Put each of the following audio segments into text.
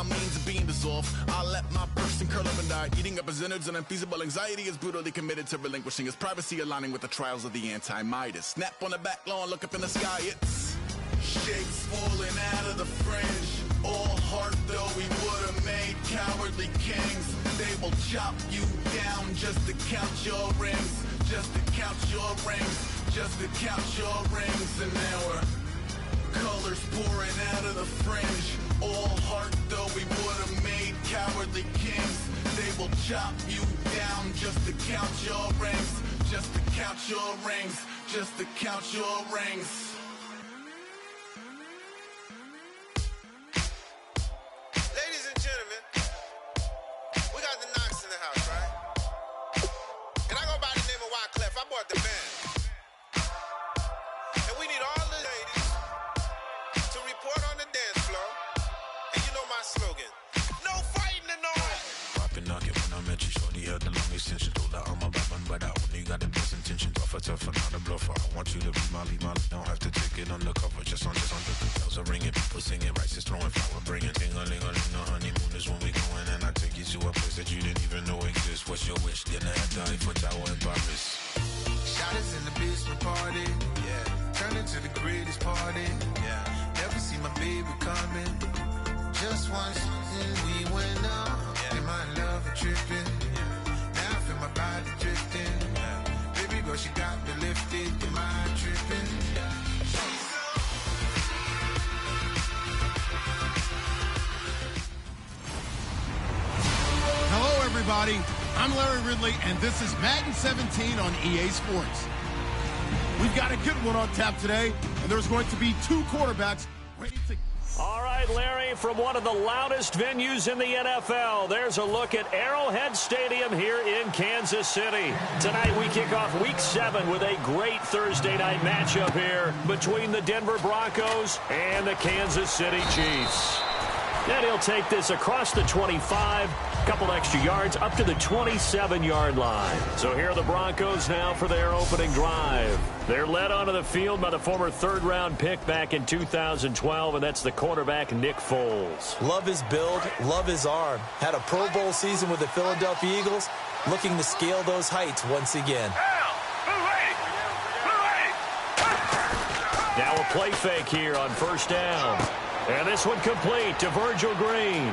by means of being dissolved. I let my person curl up and die, eating up his innards, and unfeasible anxiety is brutally committed to relinquishing his privacy, aligning with the trials of the anti-Midas. Snap on the back lawn, look up in the sky, it's shapes falling out of the fringe. All heart though we would've made cowardly kings. They will chop you down just to count your rings, just to count your rings, just to count your rings. And now we're colors pouring out of the fringe. All heart though we would've made cowardly kings. They will chop you down just to count your rings, just to count your rings, just to count your rings. Ladies and gentlemen, we got the Knox in the house, right? And I go by the name of Wyclef. I bought the band. And we need all the ladies to report on the dance floor. And you know my slogan, no fighting tonight. Poppin' knock it when I met you, shorty had the long extension. Told her I'm a rapping, but I only got the best intention. Tougher, not a bluffer. I want you to be Molly. Don't have to take it undercover. Just under the bells are ringing, people singing, rice is throwing, flower bringing. Ting-a-ling-a-ling, the honeymoon is when we going, and I take you to a place that you didn't even know exists. What's your wish? Dinner at the Eiffel Tower in Paris. Shot us in the basement party, yeah. Turn into the greatest party, yeah. Never see my baby coming. Just once we went up, yeah. In my love and tripping, yeah. Now I feel my body drifting, yeah. Baby girl, she got me lifted, am I tripping? Yeah. Hello, everybody. I'm Larry Ridley, and this is Madden 17 on EA Sports. We've got a good one on tap today, and there's going to be two quarterbacks ready to... All right, Larry, from one of the loudest venues in the NFL, there's a look at Arrowhead Stadium here in Kansas City. Tonight we kick off Week 7 with a great Thursday night matchup here between the Denver Broncos and the Kansas City Chiefs. And he'll take this across the 25, a couple extra yards, up to the 27-yard line. So here are the Broncos now for their opening drive. They're led onto the field by the former third-round pick back in 2012, and that's the quarterback Nick Foles. Love his build, love his arm. Had a Pro Bowl season with the Philadelphia Eagles, looking to scale those heights once again. Now a play fake here on first down. And this one complete to Virgil Green.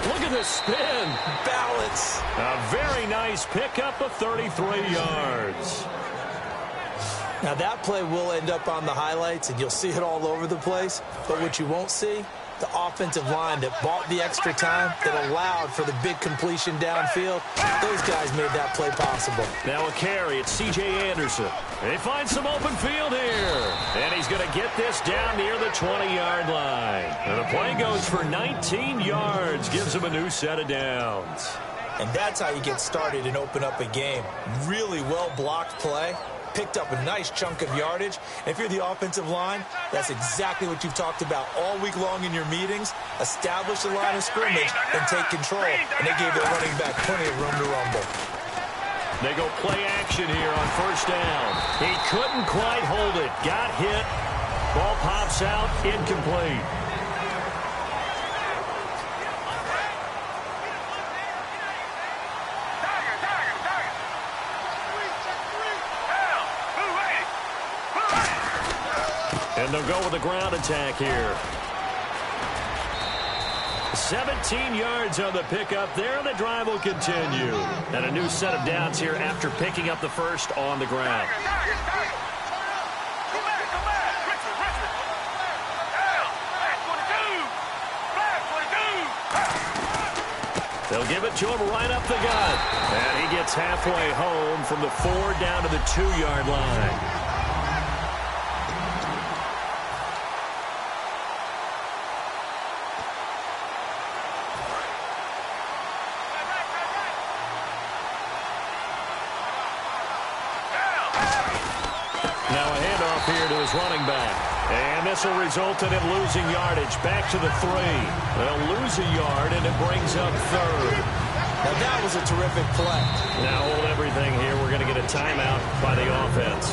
Look at the spin. Balance. A very nice pickup of 33 yards. Now that play will end up on the highlights, and you'll see it all over the place. But what you won't see, the offensive line that bought the extra time, that allowed for the big completion downfield, those guys made that play possible. Now a carry, it's C.J. Anderson. They find some open field here. And he's going to get this down near the 20-yard line. And the play goes for 19 yards, gives him a new set of downs. And that's how you get started and open up a game. Really well-blocked play. Picked up a nice chunk of yardage. And if you're the offensive line, that's exactly what you've talked about all week long in your meetings. Establish the line of scrimmage and take control. And they gave their running back plenty of room to rumble. They go play action here on first down. He couldn't quite hold it. Got hit. Ball pops out. Incomplete. And they'll go with a ground attack here. 17 yards on the pickup there, and the drive will continue. And a new set of downs here after picking up the first on the ground. They'll give it to him right up the gut. And he gets halfway home from the 4 down to the 2-yard line. Here to his running back. And this will result in him losing yardage. Back to the 3. They'll lose a yard, and it brings up third. Now that was a terrific play. Now hold everything here. We're going to get a timeout by the offense.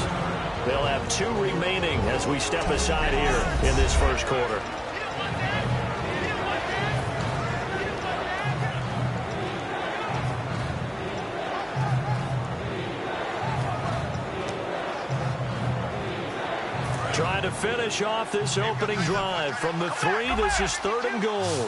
They'll have 2 remaining as we step aside here in this first quarter. Trying to finish off this opening drive from the 3. This is 3rd and goal.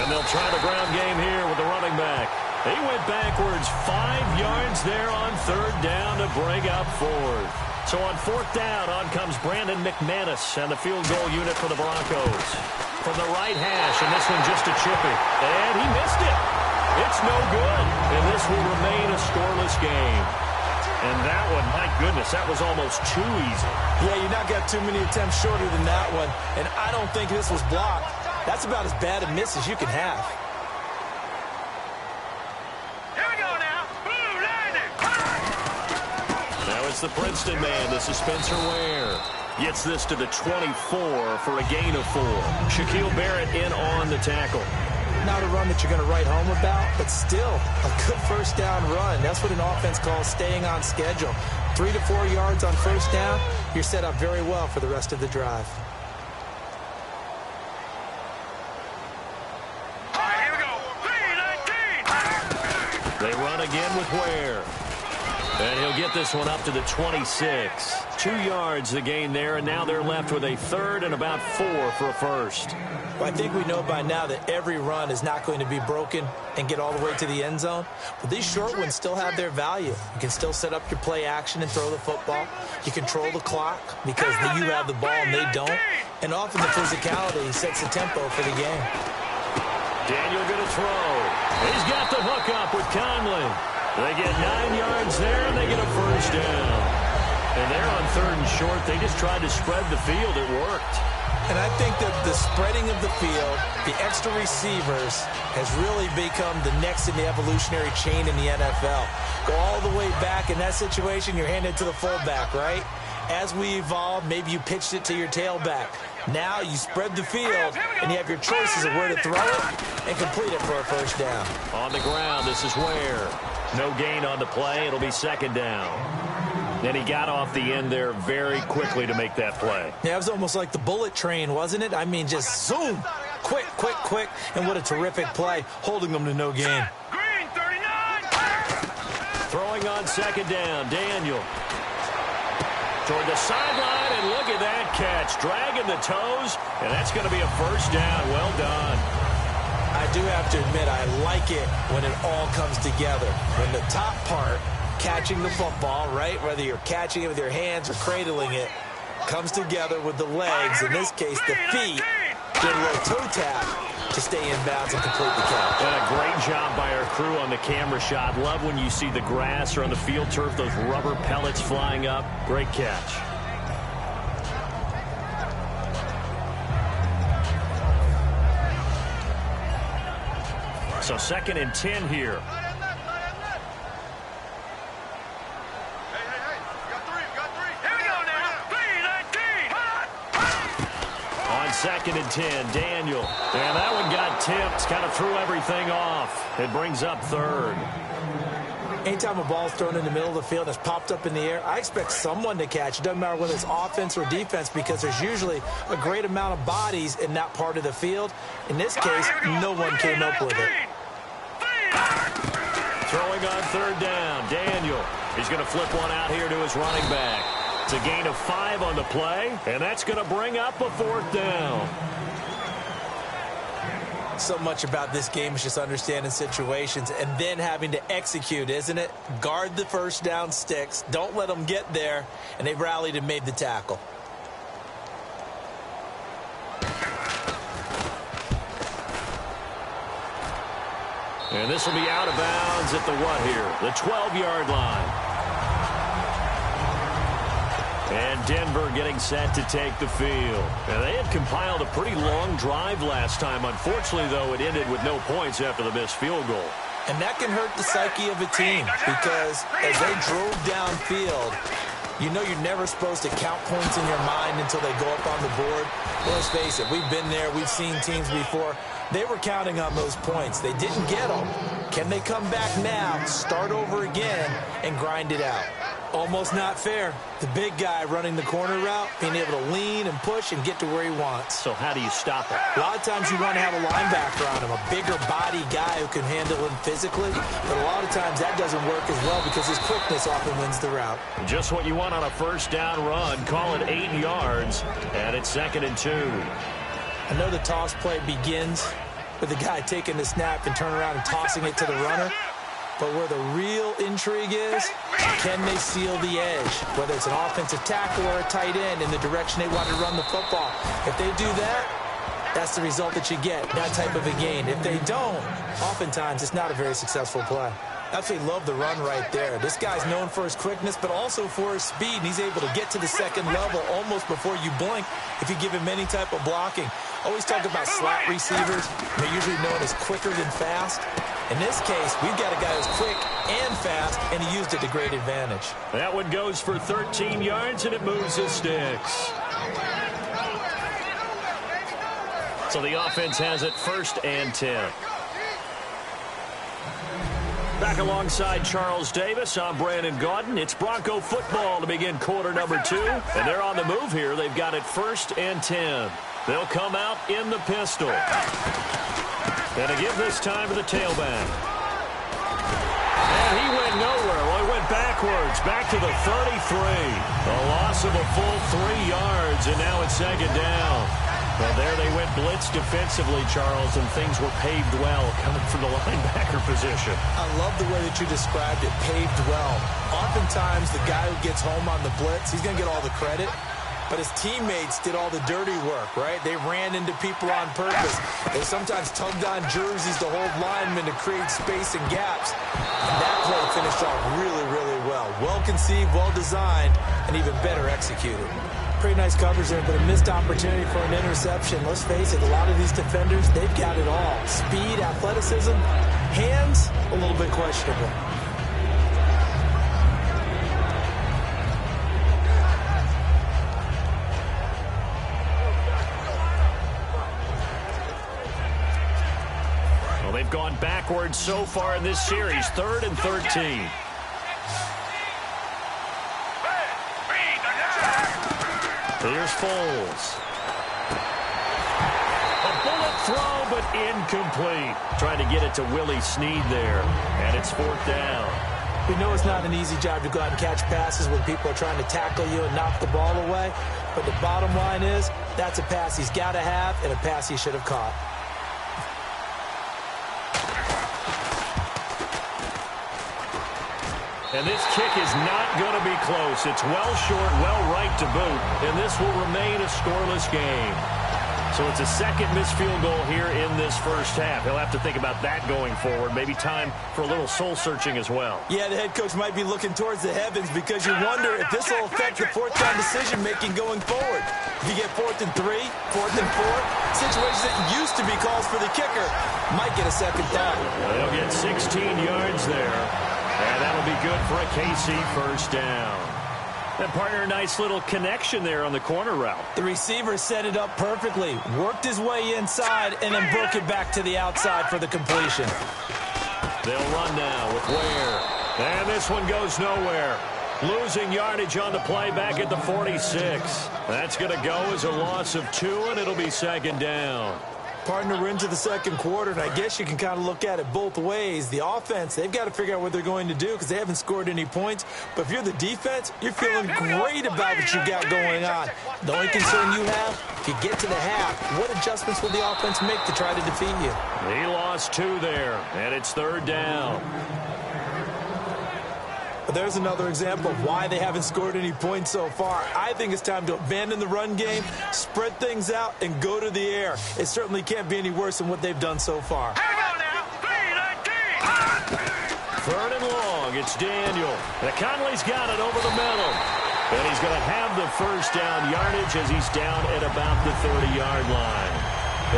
And they'll try the ground game here with the running back. He went backwards 5 yards there on 3rd down to bring up 4th. So on 4th down, on comes Brandon McManus and the field goal unit for the Broncos. From the right hash, and this one just a chippy. And he missed it. It's no good. And this will remain a scoreless game. And that one, my goodness, that was almost too easy. Yeah, you not got too many attempts shorter than that one. And I don't think this was blocked. That's about as bad a miss as you can have. Here we go now. Blue Lightning. Now it's the Princeton man. This is Spencer Ware. Gets this to the 24 for a gain of 4. Shaquille Barrett in on the tackle. Not a run that you're going to write home about, but still a good first down run. That's what an offense calls staying on schedule. 3 to 4 yards on first down, you're set up very well for the rest of the drive. All right, here we go. 3-19. They run again with Ware. And he'll get this one up to the 26. 2 yards the gain there, and now they're left with a 3rd and about 4 for a first. Well, I think we know by now that every run is not going to be broken and get all the way to the end zone. But these short ones still have their value. You can still set up your play action and throw the football. You control the clock because you have the ball and they don't. And often the physicality sets the tempo for the game. Daniel going to throw. He's got the hook up with Conley. They get 9 yards there, and they get a first down. And they're on 3rd and short. They just tried to spread the field. It worked. And I think that the spreading of the field, the extra receivers, has really become the next in the evolutionary chain in the NFL. Go all the way back in that situation, you're handed to the fullback, right? As we evolve, maybe you pitched it to your tailback. Now you spread the field, and you have your choices of where to throw it and complete it for a first down. On the ground, this is Ware. No gain on the play. It'll be 2nd down. And he got off the end there very quickly to make that play. Yeah, it was almost like the bullet train, wasn't it? I mean, just zoom. Quick, quick, quick. And what a terrific play, holding them to no gain. Green 39. Throwing on 2nd down, Daniel. Toward the sideline, and look at that catch. Dragging the toes, and that's going to be a first down. Well done. I do have to admit, I like it when it all comes together. When the top part, catching the football, right, whether you're catching it with your hands or cradling it, comes together with the legs, in this case the feet, get a little toe tap to stay in bounds and complete the catch. And a great job by our crew on the camera shot. Love when you see the grass or on the field turf, those rubber pellets flying up. Great catch. So 2nd and 10 here. On 2nd and 10, Daniel. And that one got tipped, kind of threw everything off. It brings up 3rd. Anytime a ball's thrown in the middle of the field that's popped up in the air, I expect someone to catch. It doesn't matter whether it's offense or defense because there's usually a great amount of bodies in that part of the field. In this case, no one came up with it. Throwing on 3rd down, Daniel. He's going to flip one out here to his running back. It's a gain of 5 on the play, and that's going to bring up a 4th down. So much about this game is just understanding situations and then having to execute, isn't it? Guard the first down sticks. Don't let them get there, and they rallied and made the tackle. And this will be out of bounds at the what here? The 12-yard line. And Denver getting set to take the field. And they had compiled a pretty long drive last time. Unfortunately, though, it ended with no points after the missed field goal. And that can hurt the psyche of a team because as they drove downfield, you know you're never supposed to count points in your mind until they go up on the board. Well, let's face it, we've been there. We've seen teams before. They were counting on those points. They didn't get them. Can they come back now, start over again, and grind it out? Almost not fair. The big guy running the corner route, being able to lean and push and get to where he wants. So how do you stop it? A lot of times you want to have a linebacker on him, a bigger body guy who can handle him physically, but a lot of times that doesn't work as well because his quickness often wins the route. Just what you want on a first down run. Call it 8 yards, and it's 2nd and 2. I know the toss play begins with the guy taking the snap and turning around and tossing it to the runner. But where the real intrigue is, can they seal the edge? Whether it's an offensive tackle or a tight end in the direction they want to run the football. If they do that, that's the result that you get, that type of a gain. If they don't, oftentimes it's not a very successful play. Absolutely love the run right there. This guy's known for his quickness, but also for his speed, and he's able to get to the second level almost before you blink if you give him any type of blocking. Always talk about slot receivers. They're usually known as quicker than fast. In this case, we've got a guy who's quick and fast, and he used it to great advantage. That one goes for 13 yards, and it moves the sticks. So the offense has it 1st and 10. Back alongside Charles Davis, I'm Brandon Gaudin. It's Bronco football to begin quarter number 2. And they're on the move here. They've got it 1st and 10. They'll come out in the pistol. And to give this time to the tailback. And he went nowhere. Well, he went backwards. Back to the 33. A loss of a full 3 yards. And now it's 2nd down. Well, there they went blitz defensively, Charles, and things were paved well coming from the linebacker position. I love the way that you described it, paved well. Oftentimes, the guy who gets home on the blitz, he's going to get all the credit, but his teammates did all the dirty work, right? They ran into people on purpose. They sometimes tugged on jerseys to hold linemen to create space and gaps. And that play finished off really, really well. Well-conceived, well-designed, and even better executed. Pretty nice coverage there, but a missed opportunity for an interception. Let's face it, a lot of these defenders, they've got it all. Speed, athleticism, hands, a little bit questionable. Well, they've gone backwards so far in this series, 3rd and 13. Here's Foles. A bullet throw, but incomplete. Trying to get it to Willie Snead there. And it's 4th down. We know it's not an easy job to go out and catch passes when people are trying to tackle you and knock the ball away. But the bottom line is, that's a pass he's got to have and a pass he should have caught. And this kick is not going to be close. It's well short, well right to boot. And this will remain a scoreless game. So it's a 2nd missed field goal here in this first half. He'll have to think about that going forward. Maybe time for a little soul-searching as well. Yeah, the head coach might be looking towards the heavens because you wonder if this will affect the 4th down decision-making going forward. If you get 4th and 3, 4th and 4, situations that used to be calls for the kicker might get a second down. They'll get 16 yards there. And that'll be good for a KC first down. And partner, a nice little connection there on the corner route. The receiver set it up perfectly, worked his way inside, and then broke it back to the outside for the completion. They'll run now with Ware. And this one goes nowhere. Losing yardage on the play back at the 46. That's going to go as a loss of 2, and it'll be 2nd down. Partner, we're into the 2nd quarter, and I guess you can kind of look at it both ways. The offense, they've got to figure out what they're going to do because they haven't scored any points. But if you're the defense, you're feeling great about what you got going on. The only concern you have, if you get to the half, what adjustments will the offense make to try to defeat you? He lost 2 there, and it's 3rd down. But there's another example of why they haven't scored any points so far. I think it's time to abandon the run game, spread things out, and go to the air. It certainly can't be any worse than what they've done so far. Hang on now. 3rd and long. It's Daniel. And Conley's got it over the middle. And he's going to have the first down yardage as he's down at about the 30-yard line.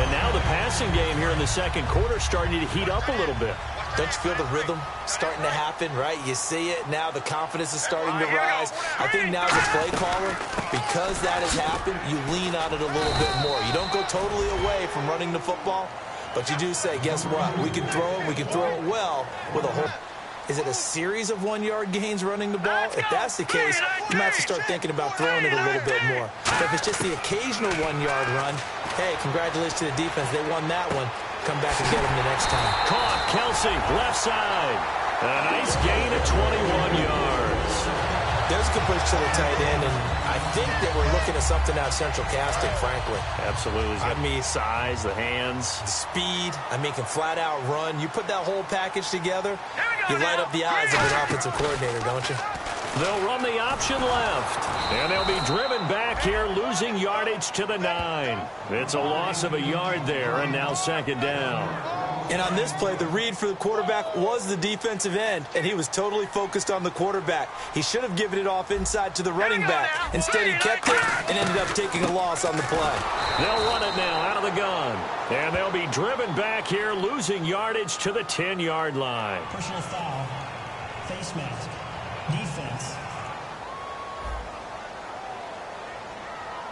And now the passing game here in the 2nd quarter starting to heat up a little bit. Don't you feel the rhythm starting to happen, right? You see it now. The confidence is starting to rise. I think now as a play caller, because that has happened, you lean on it a little bit more. You don't go totally away from running the football, but you do say, guess what? We can throw it. We can throw it well with a whole. Is it a series of 1-yard gains running the ball? If that's the case, you might have to start thinking about throwing it a little bit more. But if it's just the occasional 1-yard run, hey, congratulations to the defense. They won that one. Come back and get them the next time. Caught, Kelsey, left side. A nice gain of 21 yards. There's a good push to the tight end, and I think that we're looking at something out of central casting, frankly. Absolutely. I mean, size, the hands. The speed. I mean, can flat out run. You put that whole package together, you light up the eyes of an offensive coordinator, don't you? They'll run the option left, and they'll be driven back here, losing yardage to the 9. It's a loss of a yard there, and now second down. And on this play, the read for the quarterback was the defensive end, and he was totally focused on the quarterback. He should have given it off inside to the running back. Instead, he kept it and ended up taking a loss on the play. They'll run it now out of the gun, and they'll be driven back here, losing yardage to the 10-yard line. Personal foul, face mask, defense.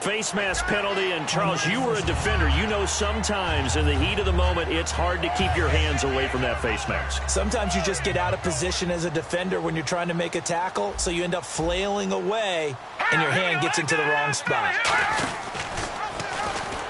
Face mask penalty, and Charles, you were a defender. You know sometimes in the heat of the moment, it's hard to keep your hands away from that face mask. Sometimes you just get out of position as a defender when you're trying to make a tackle, so you end up flailing away, and your hand gets into the wrong spot.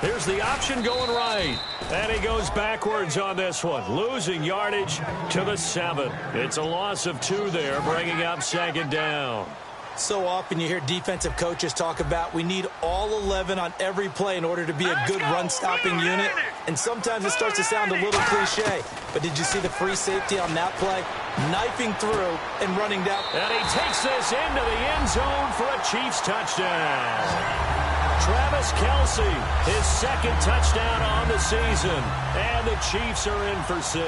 Here's the option going right, and he goes backwards on this one, losing yardage to the 7. It's a loss of 2 there, bringing up second down. So often you hear defensive coaches talk about we need all 11 on every play in order to be a good run-stopping unit. And sometimes it starts to sound a little cliche. But did you see the free safety on that play? Knifing through and running down. And he takes this into the end zone for a Chiefs touchdown. Travis Kelce, his second touchdown on the season. And the Chiefs are in for 6.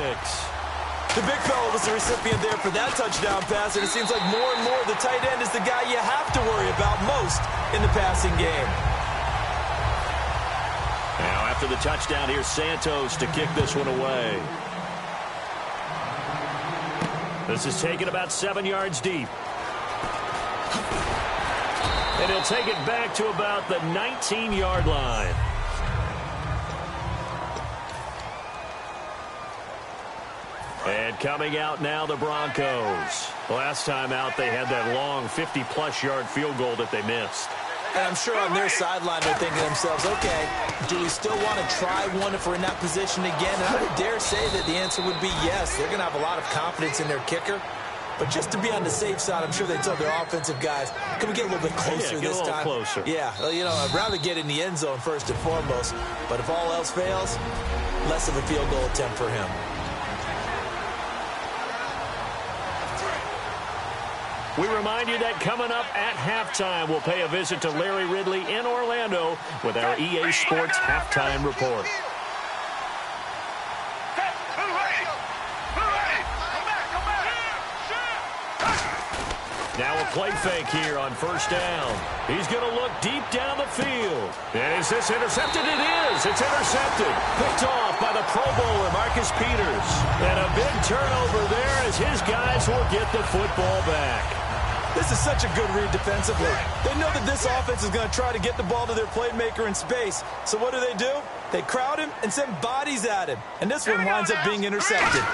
The big fella was the recipient there for that touchdown pass, and it seems like more and more the tight end is the guy you have to worry about most in the passing game. Now after the touchdown, here's Santos to kick this one away. This is taken about 7 yards deep. And he'll take it back to about the 19-yard line. And coming out now, the Broncos. Last time out, they had that long 50-plus yard field goal that they missed. And I'm sure on their sideline they're thinking to themselves, okay, do we still want to try one if we're in that position again? And I would dare say that the answer would be yes. They're going to have a lot of confidence in their kicker. But just to be on the safe side, I'm sure they tell their offensive guys, can we get a little bit closer this time? Closer. Yeah, well, you know, I'd rather get in the end zone first and foremost. But if all else fails, less of a field goal attempt for him. We remind you that coming up at halftime, we'll pay a visit to Larry Ridley in Orlando with our EA Sports Halftime Report. Now a play fake here on first down. He's going to look deep down the field. And is this intercepted? It is. It's intercepted. Picked off by the Pro Bowler, Marcus Peters. And a big turnover there as his guys will get the football back. This is such a good read defensively. They know that this offense is going to try to get the ball to their playmaker in space. So what do? They crowd him and send bodies at him. And this one winds up being intercepted.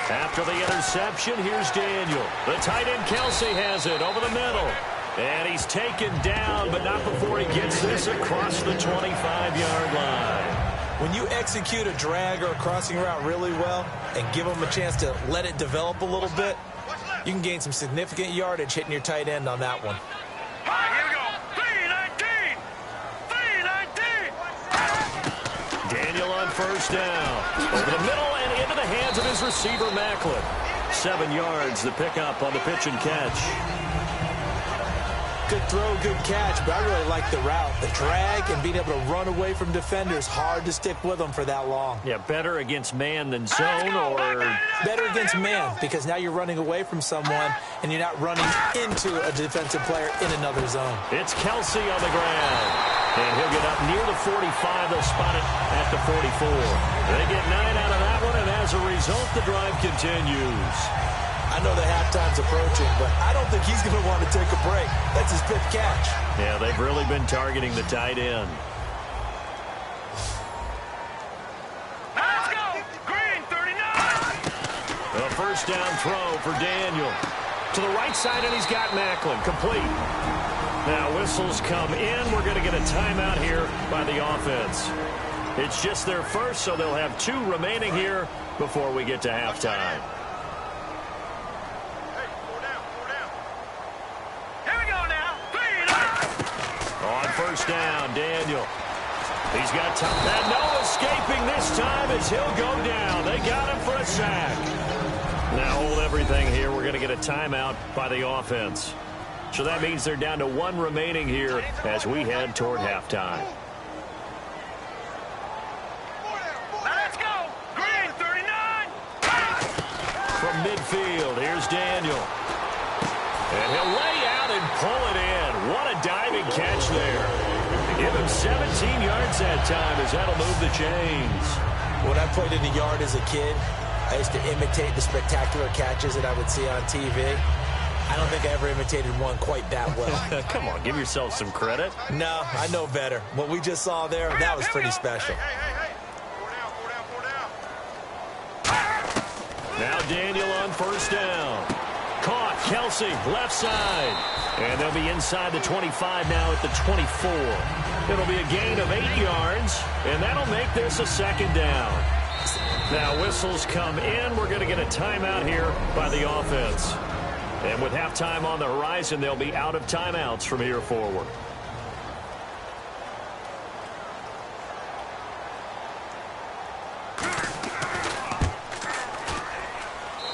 After the interception, here's Daniel. The tight end Kelsey has it over the middle. And he's taken down, but not before he gets this across the 25-yard line. When you execute a drag or a crossing route really well and give them a chance to let it develop a little bit, you can gain some significant yardage hitting your tight end on that one. All right, here we go. 3-19. Daniel on first down. Over the middle and into the hands of his receiver, Macklin. 7 yards, the pickup on the pitch and catch. Good throw, good catch, but I really like the route. The drag and being able to run away from defenders, hard to stick with them for that long. Yeah, better against man than zone, or better against man, because now you're running away from someone and you're not running into a defensive player in another zone. It's Kelsey on the ground. And he'll get up near the 45. They'll spot it at the 44. They get 9 out of that one, and as a result, the drive continues. I know the halftime's approaching, but I don't think he's going to want to take a break. That's his 5th catch. Yeah, they've really been targeting the tight end. Let's go. Green, 39. The first down throw for Daniel. To the right side, and he's got Macklin. Complete. Now whistles come in. We're going to get a timeout here by the offense. It's just their first, so they'll have 2 remaining here before we get to halftime. Hey, 4 down, 4 down. Here we go now. 3 On first down, Daniel. He's got time. And no escaping this time as he'll go down. They got him for a sack. Now hold everything here. We're going to get a timeout by the offense. So that means they're down to 1 remaining here as we head toward halftime. Now let's go. Green 39. From midfield, here's Daniel. And he'll lay out and pull it in. What a diving catch there. Give him 17 yards that time as that'll move the chains. When I played in the yard as a kid, I used to imitate the spectacular catches that I would see on TV. I don't think I ever imitated one quite that well. Come on, give yourself some credit. No, I know better. What we just saw there, that was pretty special. Hey. 4 down, 4 down, 4 down. Now Daniel on first down. Caught, Kelsey, left side. And they'll be inside the 25 now at the 24. It'll be a gain of 8 yards, and that'll make this a second down. Now whistles come in. We're going to get a timeout here by the offense. And with halftime on the horizon, they'll be out of timeouts from here forward.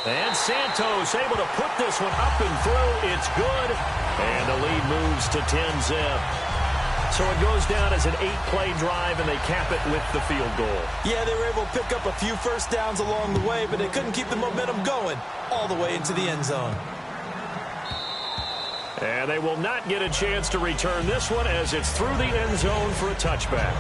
And Santos able to put this one up and through. It's good. And the lead moves to 10-zip. So it goes down as an 8-play drive, and they cap it with the field goal. Yeah, they were able to pick up a few first downs along the way, but they couldn't keep the momentum going all the way into the end zone. And they will not get a chance to return this one as it's through the end zone for a touchback.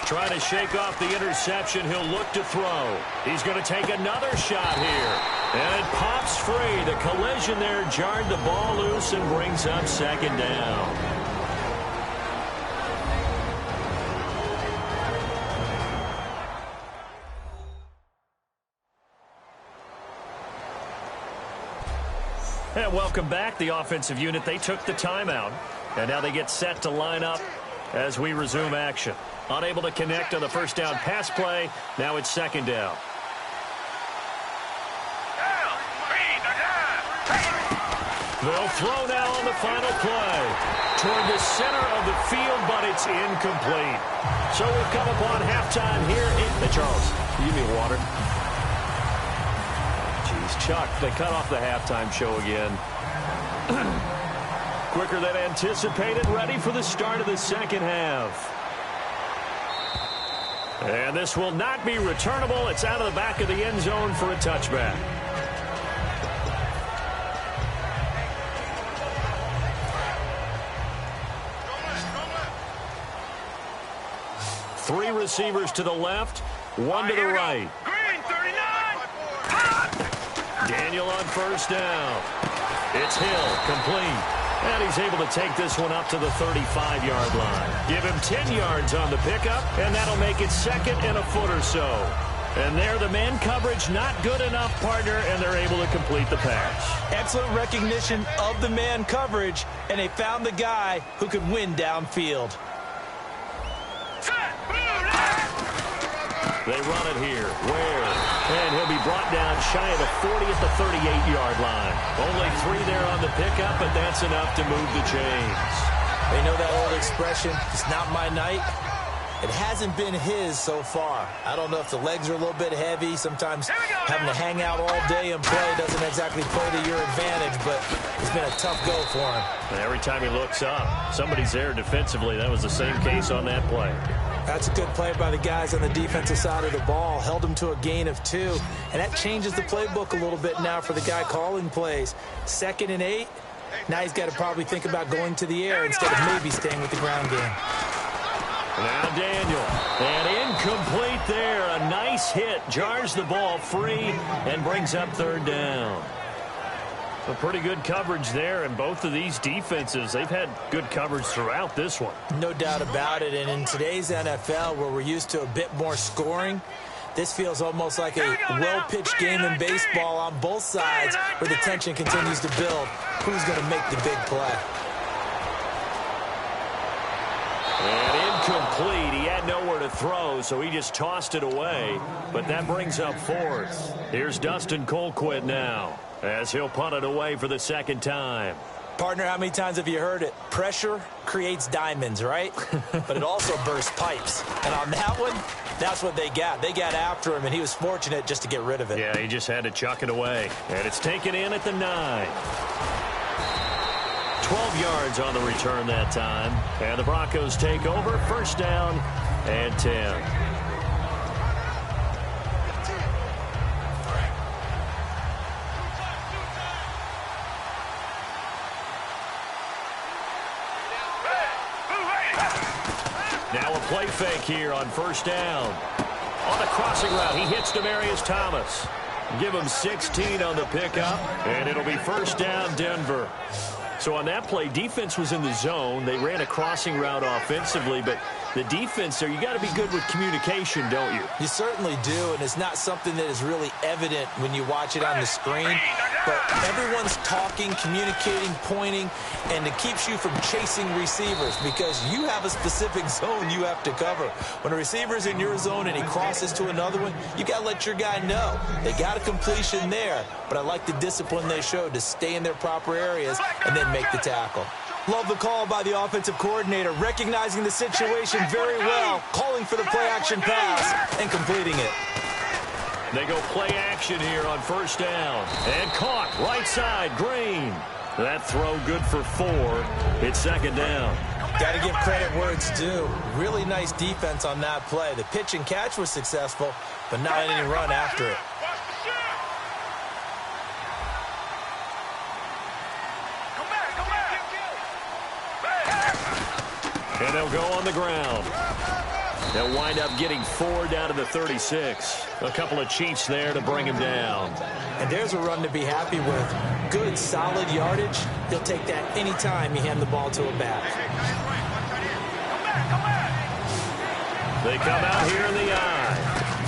Trying to shake off the interception. He'll look to throw. He's going to take another shot here. And it pops free. The collision there jarred the ball loose and brings up second down. And welcome back, the offensive unit. They took the timeout, and now they get set to line up as we resume action. Unable to connect on the first down pass play. Now it's second down. They'll throw now on the final play toward the center of the field, but it's incomplete. So we've come upon halftime here. Hey, Charles, you mean water? Jeez, Chuck, they cut off the halftime show again. Quicker than anticipated, ready for the start of the second half. And this will not be returnable. It's out of the back of the end zone for a touchback. Three receivers to the left, one to the right. Green 39. Daniel on first down. It's Hill, complete. And he's able to take this one up to the 35-yard line. Give him 10 yards on the pickup, and that'll make it second and a foot or so. And there, the man coverage not good enough, partner, and they're able to complete the pass. Excellent recognition of the man coverage, and they found the guy who could win downfield. They run it here. Where? And he'll be brought down shy of the 40 at the 38-yard line. Only 3 there on the pickup, but that's enough to move the chains. They know that old expression, it's not my night. It hasn't been his so far. I don't know if the legs are a little bit heavy. Sometimes having to hang out all day and play doesn't exactly play to your advantage, but it's been a tough go for him. And every time he looks up, somebody's there defensively. That was the same case on that play. That's a good play by the guys on the defensive side of the ball. Held him to a gain of 2. And that changes the playbook a little bit now for the guy calling plays. 2nd and 8. Now he's got to probably think about going to the air instead of maybe staying with the ground game. Now Daniel. And incomplete there. A nice hit. Jars the ball free and brings up third down. A pretty good coverage there, and both of these defenses, they've had good coverage throughout this one. No doubt about it, and in today's NFL, where we're used to a bit more scoring, this feels almost like a well-pitched game in baseball on both sides where the tension continues to build. Who's going to make the big play? And incomplete. He had nowhere to throw, so he just tossed it away. But that brings up fourth. Here's Dustin Colquitt now, as he'll punt it away for the second time. Partner, how many times have you heard it? Pressure creates diamonds, right? But it also bursts pipes. And on that one, that's what they got. They got after him, and he was fortunate just to get rid of it. Yeah, he just had to chuck it away. And it's taken in at the 9. 12 yards on the return that time. And the Broncos take over. First down and 10. Now a play fake here on first down. On the crossing route, he hits Demaryius Thomas. Give him 16 on the pickup, and it'll be first down Denver. So on that play, defense was in the zone. They ran a crossing route offensively, but the defense there, you got to be good with communication, don't you? You certainly do, and it's not something that is really evident when you watch it on the screen. But everyone's talking, communicating, pointing, and it keeps you from chasing receivers because you have a specific zone you have to cover. When a receiver's in your zone and he crosses to another one, you got to let your guy know. They got a completion there, but I like the discipline they showed to stay in their proper areas and then make the tackle. Love the call by the offensive coordinator, recognizing the situation very well, calling for the play-action pass and completing it. They go play action here on first down. And caught right side, Green. That throw good for 4. It's second down. Got to give credit where it's due. Really nice defense on that play. The pitch and catch was successful, but not any run after it. And they'll go on the ground. They'll wind up getting 4 down to the 36. A couple of Chiefs there to bring him down. And there's a run to be happy with. Good, solid yardage. He'll take that any time you hand the ball to a back. They come out here in the eye.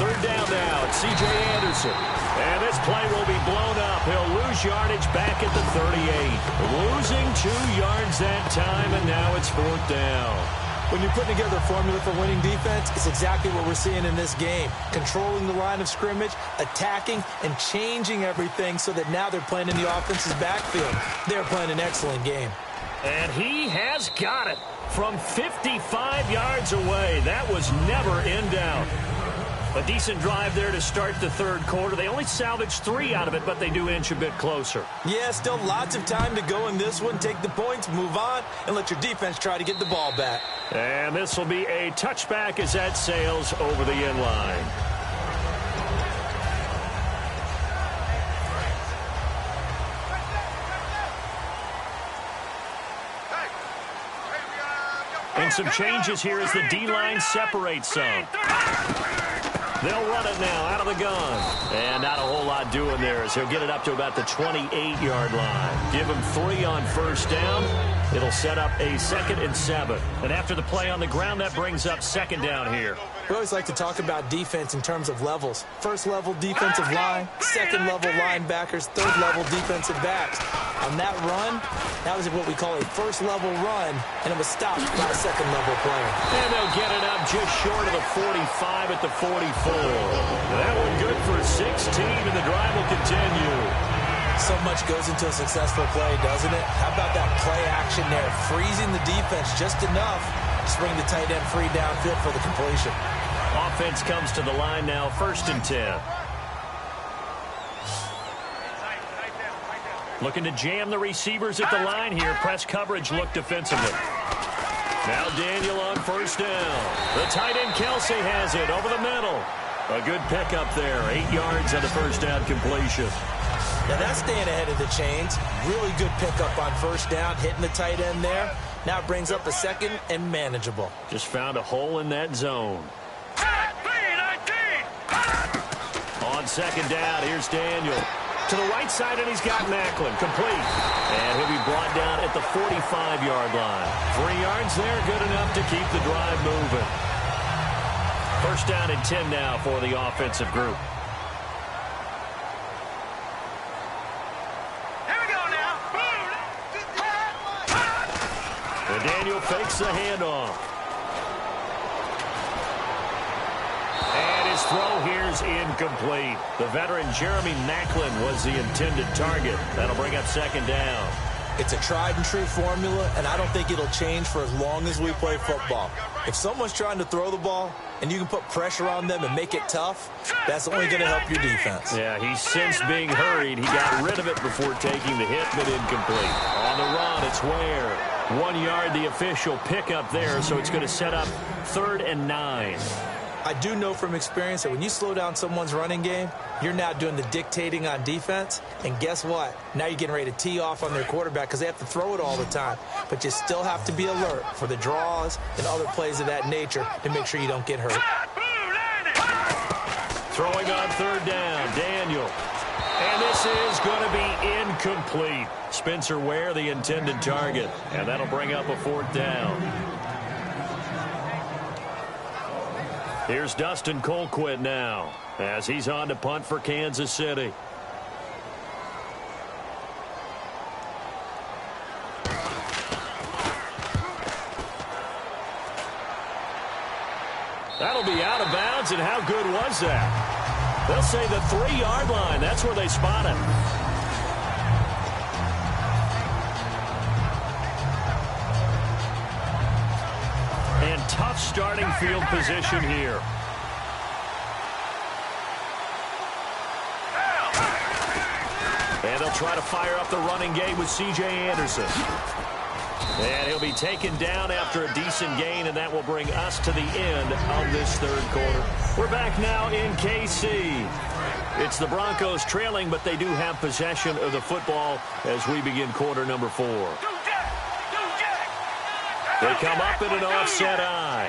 Third down now. It's C.J. Anderson. And this play will be blown up. He'll lose yardage back at the 38. Losing 2 yards that time, and now it's fourth down. When you're putting together a formula for winning defense, it's exactly what we're seeing in this game. Controlling the line of scrimmage, attacking, and changing everything so that now they're playing in the offense's backfield. They're playing an excellent game. And he has got it from 55 yards away. That was never in doubt. A decent drive there to start the third quarter. They only salvaged 3 out of it, but they do inch a bit closer. Yeah, still lots of time to go in this one. Take the points, move on, and let your defense try to get the ball back. And this will be a touchback as that sails over the end line. And some changes here as the D-line separates some. They'll run it now out of the gun. And not a whole lot doing there as he'll get it up to about the 28-yard line. Give him 3 on first down. It'll set up a 2nd and 7. And after the play on the ground, that brings up second down here. We always like to talk about defense in terms of levels. First level defensive line, second level linebackers, third level defensive backs. On that run, that was what we call a first level run, and it was stopped by a second level player. And they'll get it up just short of the 45 at the 44. That one good for 16, and the drive will continue. So much goes into a successful play, doesn't it? How about that play action there, freezing the defense just enough to bring the tight end free downfield for the completion. Offense comes to the line now, 1st and 10. Looking to jam the receivers at the line here. Press coverage look defensively. Now Daniel on first down. The tight end Kelsey has it over the middle. A good pickup there. 8 yards on the first down completion. Now that's staying ahead of the chains. Really good pickup on first down, hitting the tight end there. Now it brings up a second and manageable. Just found a hole in that zone. On second down, here's Daniel. To the right side, and he's got Macklin. Complete. And he'll be brought down at the 45-yard line. 3 yards there, good enough to keep the drive moving. First down and 10 now for the offensive group. Here we go now. And Daniel fakes the handoff. And his throw here's incomplete. The veteran Jeremy Macklin was the intended target. That'll bring up second down. It's a tried-and-true formula, and I don't think it'll change for as long as we play football. If someone's trying to throw the ball and you can put pressure on them and make it tough, that's only going to help your defense. Yeah, he sensed being hurried. He got rid of it before taking the hit, but incomplete. On the run, it's Ware. 1 yard, the official pickup there, so it's going to set up 3rd and 9. I do know from experience that when you slow down someone's running game, you're now doing the dictating on defense. And guess what? Now you're getting ready to tee off on their quarterback because they have to throw it all the time. But you still have to be alert for the draws and other plays of that nature to make sure you don't get hurt. Throwing on 3rd down, Daniel. And this is going to be incomplete. Spencer Ware, the intended target. And that'll bring up a 4th down. Here's Dustin Colquitt now as he's on to punt for Kansas City. That'll be out of bounds, and how good was that? They'll say the 3-yard line. That's where they spot him. And tough starting field position here. And they'll try to fire up the running game with C.J. Anderson. And he'll be taken down after a decent gain, and that will bring us to the end of this 3rd quarter. We're back now in KC. It's the Broncos trailing, but they do have possession of the football as we begin quarter number 4. They come up in an offset eye.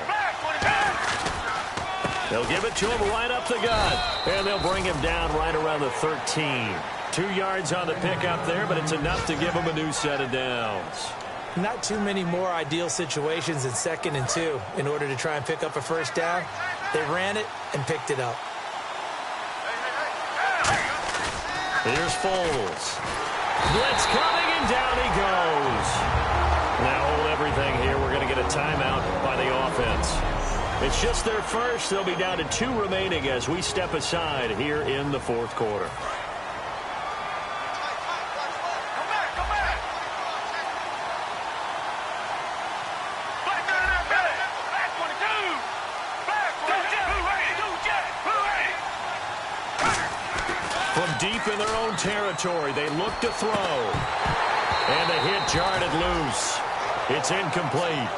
They'll give it to him right up the gut. And they'll bring him down right around the 13. 2 yards on the pickup there, but it's enough to give him a new set of downs. Not too many more ideal situations in 2nd and 2 in order to try and pick up a first down. They ran it and picked it up. Here's Foles. Blitz coming, and down he goes. Now hold everything here. We're going to get a timeout by the offense. It's just their first. They'll be down to 2 remaining as we step aside here in the 4th quarter. From deep in their own territory, they look to throw. And the hit jarred loose. It's incomplete.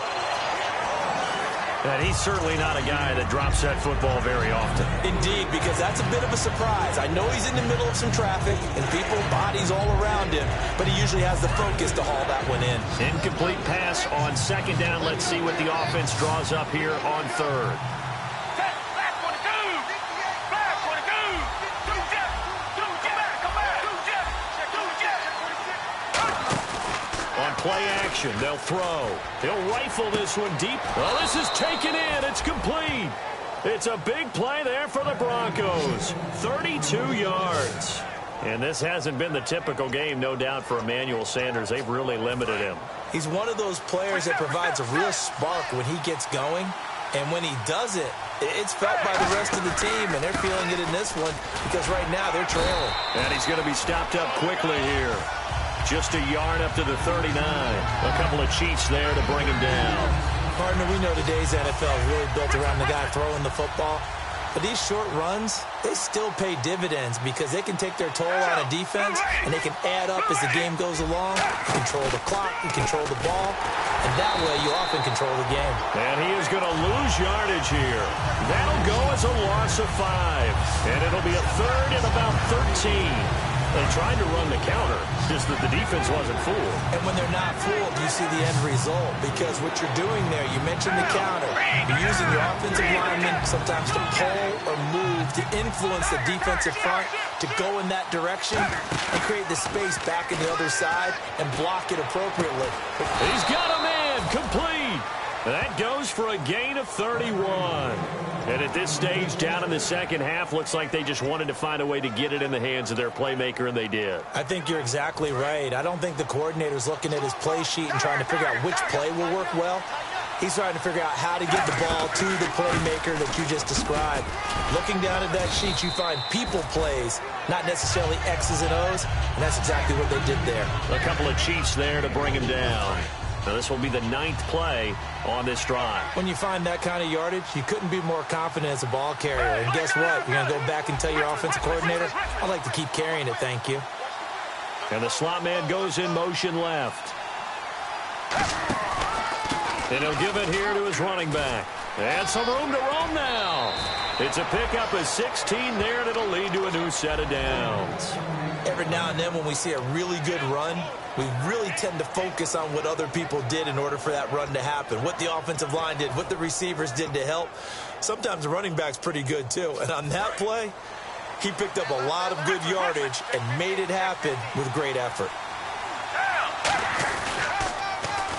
And he's certainly not a guy that drops that football very often. Indeed, because that's a bit of a surprise. I know he's in the middle of some traffic and people, bodies all around him, but he usually has the focus to haul that one in. Incomplete pass on 2nd down. Let's see what the offense draws up here on 3rd. Play action. They'll throw. He'll rifle this one deep. Oh, this is taken in. It's complete. It's a big play there for the Broncos. 32 yards. And this hasn't been the typical game, no doubt, for Emmanuel Sanders. They've really limited him. He's one of those players that provides a real spark when he gets going. And when he does it, it's felt by the rest of the team, and they're feeling it in this one because right now they're trailing. And he's going to be stopped up quickly here. Just a yard up to the 39. A couple of cheats there to bring him down. Partner, we know today's NFL is really built around the guy throwing the football. But these short runs, they still pay dividends because they can take their toll on a defense, and they can add up as the game goes along. You control the clock, you control the ball, and that way you often control the game. And he is going to lose yardage here. That'll go as a loss of 5. And it'll be a 3rd and about 13. They tried to run the counter, just that the defense wasn't fooled. And when they're not fooled, you see the end result. Because what you're doing there, you mentioned the counter. You're using your offensive linemen sometimes to pull or move to influence the defensive front to go in that direction and create the space back in the other side and block it appropriately. He's got a man complete. That goes for a gain of 31. And at this stage, down in the second half, looks like they just wanted to find a way to get it in the hands of their playmaker, and they did. I think you're exactly right. I don't think the coordinator's looking at his play sheet and trying to figure out which play will work well. He's trying to figure out how to get the ball to the playmaker that you just described. Looking down at that sheet, you find people plays, not necessarily X's and O's, and that's exactly what they did there. A couple of cheats there to bring him down. Now, this will be the 9th play on this drive. When you find that kind of yardage, you couldn't be more confident as a ball carrier. And guess what? You're going to go back and tell your offensive coordinator, I'd like to keep carrying it, thank you. And the slot man goes in motion left. And he'll give it here to his running back. And some room to roam now. It's a pickup of 16 there, and it'll lead to a new set of downs. Every now and then when we see a really good run, we really tend to focus on what other people did in order for that run to happen. What the offensive line did, what the receivers did to help. Sometimes the running back's pretty good too. And on that play, he picked up a lot of good yardage and made it happen with great effort.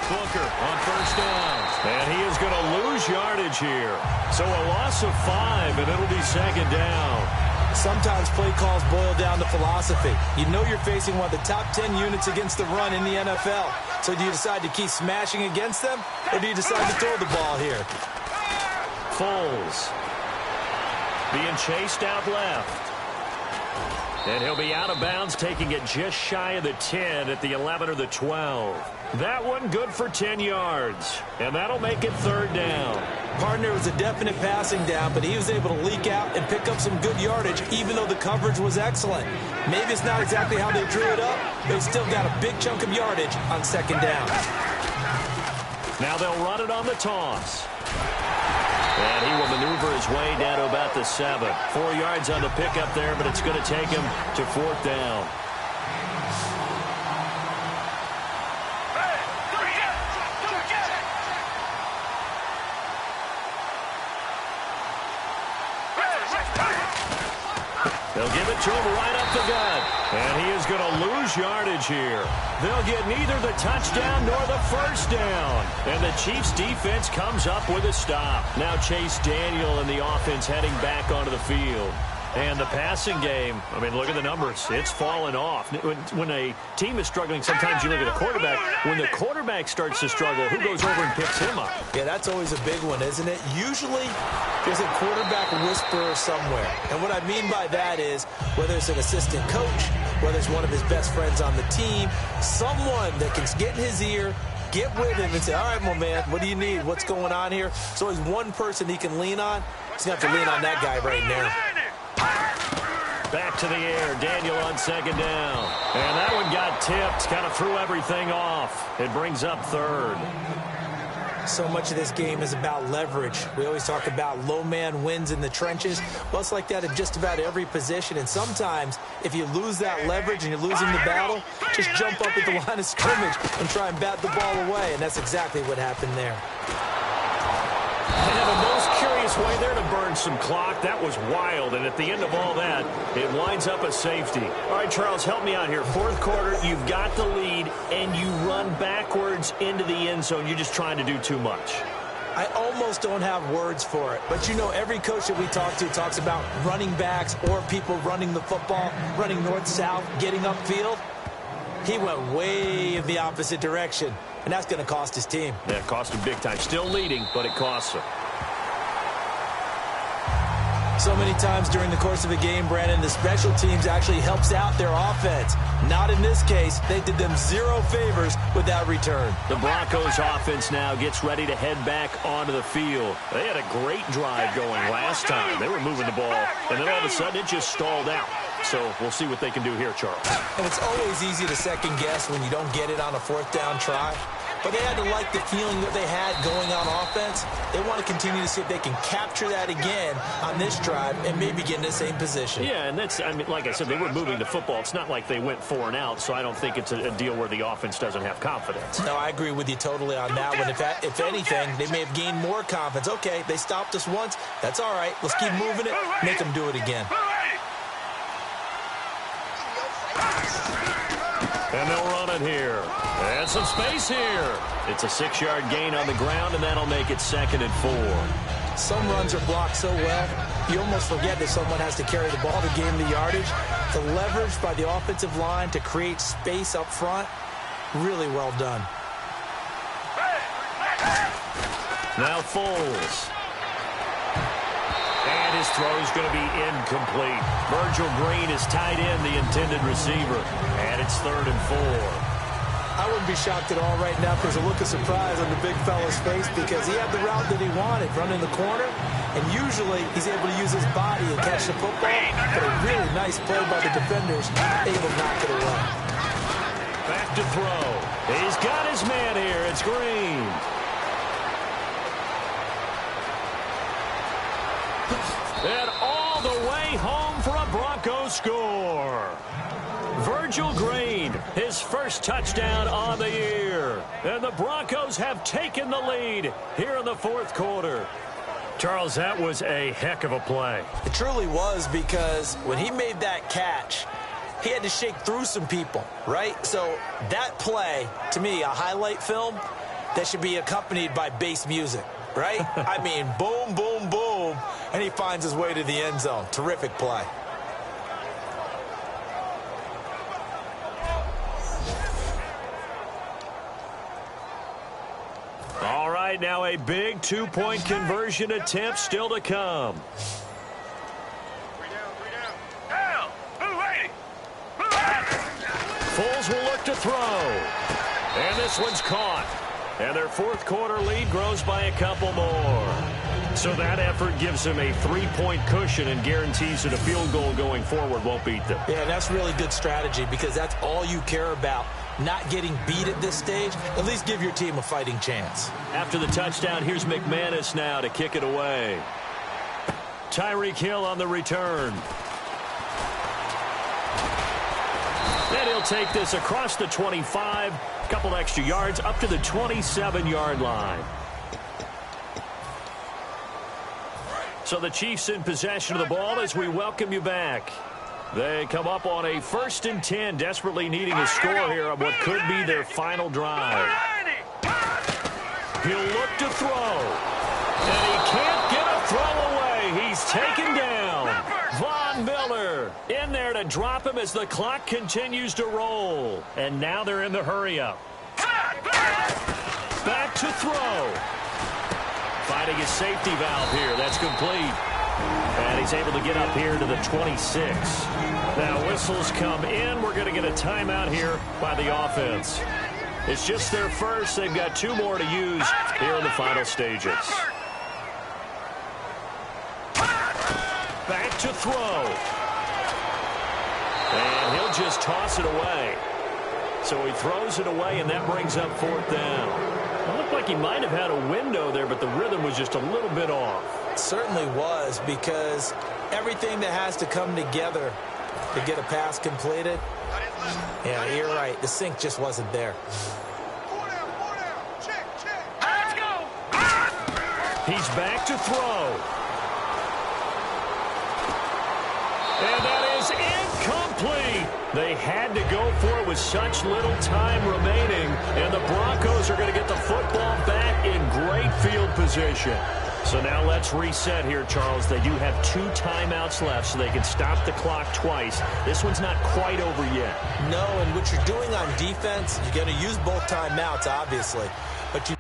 Booker on first down. And he is going to lose yardage here. So a loss of 5, and it'll be second down. Sometimes play calls boil down to philosophy. You know you're facing one of the top 10 units against the run in the NFL. So do you decide to keep smashing against them, or do you decide to throw the ball here? Foles being chased out left. And he'll be out of bounds, taking it just shy of the 10 at the 11 or the 12. That one good for 10 yards. And that'll make it third down. Partner was a definite passing down, but he was able to leak out and pick up some good yardage, even though the coverage was excellent. Maybe it's not exactly how they drew it up, but he still got a big chunk of yardage on second down. Now they'll run it on the toss. And he will maneuver his way down to about the 7. 4 yards on the pickup there, but it's going to take him to fourth down. They'll give it to him right up the gut. And he is going to lose yardage here. They'll get neither the touchdown nor the first down. And the Chiefs' defense comes up with a stop. Now Chase Daniel and the offense heading back onto the field. And the passing game, I mean, look at the numbers. It's fallen off. When a team is struggling, sometimes you look at a quarterback. When the quarterback starts to struggle, who goes over and picks him up? Yeah, that's always a big one, isn't it? Usually, there's a quarterback whisperer somewhere. And what I mean by that is, whether it's an assistant coach, whether it's one of his best friends on the team, someone that can get in his ear, get with him and say, all right, my man, what do you need? What's going on here? So there's one person he can lean on. He's going to have to lean on that guy right now. Back to the air, Daniel on second down. And that one got tipped, kind of threw everything off. It brings up third. So much of this game is about leverage. We always talk about low man wins in the trenches. Well, it's like that in just about every position. And sometimes, if you lose that leverage and you're losing the battle, just jump up at the line of scrimmage and try and bat the ball away. And that's exactly what happened there. And the most curious way there to burn some clock. That was wild. And at the end of all that, it winds up a safety. All right, Charles, help me out here. Fourth quarter, you've got the lead, and you run backwards into the end zone. You're just trying to do too much. I almost don't have words for it. But, you know, every coach that we talk to talks about running backs or people running the football, running north-south, getting upfield. He went way in the opposite direction, and that's going to cost his team. Yeah, it cost him big time. Still leading, but it costs him. So many times during the course of a game, Brandon, the special teams actually helps out their offense. Not in this case. They did them zero favors with that return. The Broncos offense now gets ready to head back onto the field. They had a great drive going last time. They were moving the ball, and then all of a sudden it just stalled out. So we'll see what they can do here, Charles. And it's always easy to second guess when you don't get it on a fourth down try. but they had to like the feeling that they had going on offense. They want to continue to see if they can capture that again on this drive and maybe get in the same position. Yeah, and that's, I mean, like I said, they were moving the football. It's not like they went 4 and out, so I don't think it's a deal where the offense doesn't have confidence. No, I agree with you totally on that one. If anything, they may have gained more confidence. Okay, they stopped us once. That's all right. Let's keep moving it. Make them do it again. And they'll run it here. And some space here. It's a 6-yard gain on the ground, and that'll make it 2nd and 4. Some runs are blocked so well, you almost forget that someone has to carry the ball to gain the yardage. The leverage by the offensive line to create space up front, really well done. Now Foles. And his throw is going to be incomplete. Virgil Green is tied in, the intended receiver. And it's 3rd and 4. I wouldn't be shocked at all right now if there's a look of surprise on the big fella's face because he had the route that he wanted, running the corner, and usually he's able to use his body and catch the football, but a really nice play by the defenders, able to knock it away. Back to throw. He's got his man here. It's Green. And all the way home for a Broncos score. Virgil Green, his first touchdown on the year. And the Broncos have taken the lead here in the 4th quarter. Charles, that was a heck of a play. It truly was because when he made that catch, he had to shake through some people, right? So that play, to me, a highlight film that should be accompanied by bass music, right? I mean, boom, boom, boom, and he finds his way to the end zone. Terrific play. All right, now a big 2-point conversion attempt still to come. 3 down. Down. Move, ready. Move. Foles will look to throw. And this one's caught. And their 4th quarter lead grows by a couple more. So that effort gives them a 3-point cushion and guarantees that a field goal going forward won't beat them. Yeah, that's really good strategy because that's all you care about. Not getting beat at this stage, at least give your team a fighting chance. After the touchdown, here's McManus now to kick it away. Tyreek Hill on the return. And he'll take this across the 25, a couple extra yards up to the 27-yard line. So the Chiefs in possession of the ball as we welcome you back. They come up on a 1st and 10, desperately needing a score here on what could be their final drive. He'll look to throw. And he can't get a throw away. He's taken down. Von Miller in there to drop him as the clock continues to roll. And now they're in the hurry-up. Back to throw. Finding his safety valve here. That's complete. And he's able to get up here to the 26. Now whistles come in. We're going to get a timeout here by the offense. It's just their first. They've got 2 more to use here in the final stages. Back to throw. And he'll just toss it away. So he throws it away, and that brings up 4th down. It looked like he might have had a window there, but the rhythm was just a little bit off. It certainly was because everything that has to come together to get a pass completed, yeah, you're right. The sync just wasn't there. 4 down. Check. Let's go. He's back to throw. And that is incomplete. They had to go for it with such little time remaining, and the Broncos are going to get the football back in great field position. So now let's reset here, Charles. They do have 2 timeouts left, so they can stop the clock twice. This one's not quite over yet. No, and what you're doing on defense, you're going to use both timeouts, obviously. But you